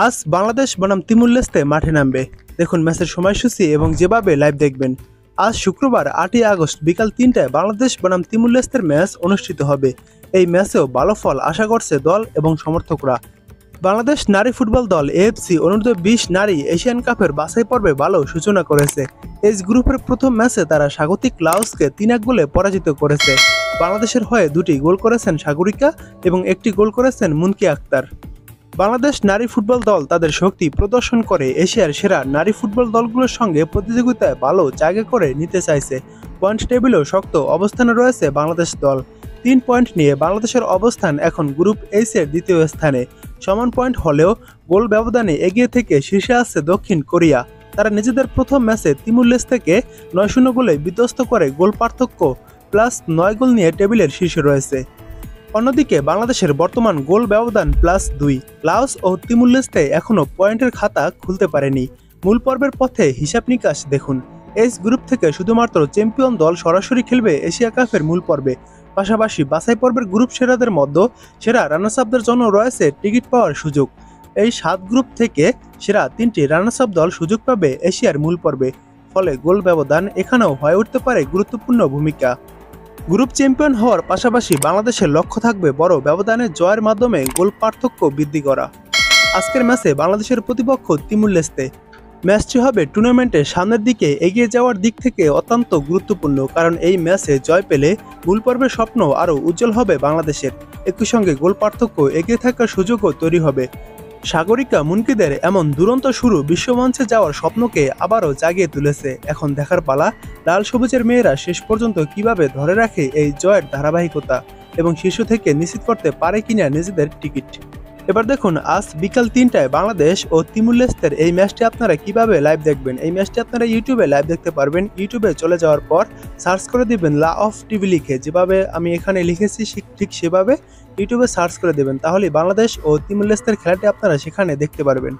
আজ বাংলাদেশ বনাম তিমুর লেস্তে মাঠে নামবে। দেখুন ম্যাচের সময়সূচি এবং যেভাবে লাইভ দেখবেন। আজ শুক্রবার 8ই আগস্ট বিকাল 3টায় বাংলাদেশ বনাম তিমুর লেস্তের ম্যাচ অনুষ্ঠিত হবে। এই ম্যাচেও ভালো ফল আশা করছে দল এবং সমর্থকরা। বাংলাদেশ নারী ফুটবল দল এএফসি অনূর্ধ্ব-20 নারী এশিয়ান কাপের বাছাই পর্বে ভালো সূচনা করেছে। এইচ গ্রুপের প্রথম ম্যাচে তারা স্বাগতিক লাওসকে 3-1 গোলে পরাজিত করেছে। বাংলাদেশের হয়ে 2টি গোল করেছেন সাগরিকা এবং 1টি গোল করেছেন মুনকি আক্তার। বাংলাদেশ নারী ফুটবল দল তাদের শক্তি প্রদর্শন করে এশিয়ার সেরা নারী ফুটবল দলগুলোর সঙ্গে প্রতিযোগিতায় ভালো জায়গা করে নিতে চাইছে। পয়েন্ট টেবিলেও শক্ত অবস্থানে রয়েছে বাংলাদেশ দল। 3 পয়েন্ট নিয়ে বাংলাদেশের অবস্থান এখন গ্রুপ এইচ এর দ্বিতীয় স্থানে। সমান পয়েন্ট হলেও গোল ব্যবধানে এগিয়ে থেকে শীর্ষে আছে দক্ষিণ কোরিয়া। তারা নিজেদের প্রথম ম্যাচে তিমুর লেস্তেকে 9-0 গোলে বিধ্বস্ত করে গোল পার্থক্য +9 গোল নিয়ে টেবিলের শীর্ষে রয়েছে। অন্যদিকে বাংলাদেশের বর্তমান গোল ব্যবধান +2। লাওস ও তিমুর লেস্তে এখনও পয়েন্টের খাতা খুলতে পারেনি। মূল পর্বের পথে হিসাব নিকাশ দেখুন। এইচ গ্রুপ থেকে শুধুমাত্র চ্যাম্পিয়ন দল সরাসরি খেলবে এশিয়া কাপের মূল পর্বে। পাশাপাশি বাছাই পর্বের গ্রুপ সেরাদের মধ্যে সেরা রানার্স আপদের জন্য রয়েছে টিকিট পাওয়ার সুযোগ। এই 7 গ্রুপ থেকে সেরা 3টি রানার্স আপ দল সুযোগ পাবে এশিয়ার মূল পর্বে। ফলে গোল ব্যবধান এখানেও হয়ে উঠতে পারে গুরুত্বপূর্ণ ভূমিকা। গ্রুপ চ্যাম্পিয়ন হওয়ার পাশাপাশি বাংলাদেশের লক্ষ্য থাকবে বড় ব্যবধানে জয়ের মাধ্যমে গোল পার্থক্য বৃদ্ধি করা। আজকের ম্যাচে বাংলাদেশের প্রতিপক্ষ তিমুর লেস্তে। ম্যাচটি হবে টুর্নামেন্টের সামনের দিকে এগিয়ে যাওয়ার দিক থেকে অত্যন্ত গুরুত্বপূর্ণ, কারণ এই ম্যাচে জয় পেলে মূল পর্বের স্বপ্ন আরও উজ্জ্বল হবে বাংলাদেশের। একই সঙ্গে গোল পার্থক্য এগিয়ে থাকার সুযোগও তৈরি হবে। সাগরিকা মুনকিদের এমন দুরন্ত শুরু বিশ্বমঞ্চে যাওয়ার স্বপ্নকে আবারও জাগিয়ে তুলেছে। এখন দেখার পালা লাল সবুজের মেয়েরা শেষ পর্যন্ত কিভাবে ধরে রাখে এই জয়ের ধারাবাহিকতা এবং শীর্ষ থেকে নিশ্চিত করতে পারে কিনা নিজেদের টিকিট। এবার দেখুন আজ বিকাল 3টায় বাংলাদেশ ও তিমুর লেস্তের এই ম্যাচটি আপনারা কিভাবে লাইভ দেখবেন। এই ম্যাচটি আপনারা ইউটিউবে লাইভ দেখতে পারবেন। ইউটিউবে চলে যাওয়ার পর সার্চ করে দিবেন লা অফ টিভি লিখে, যেভাবে আমি এখানে লিখেছি ঠিক সেভাবে ইউটিউবে সার্চ করে দেবেন। তাহলে বাংলাদেশ ও তিমুর লেস্তের খেলাটি আপনারা সেখানে দেখতে পারবেন।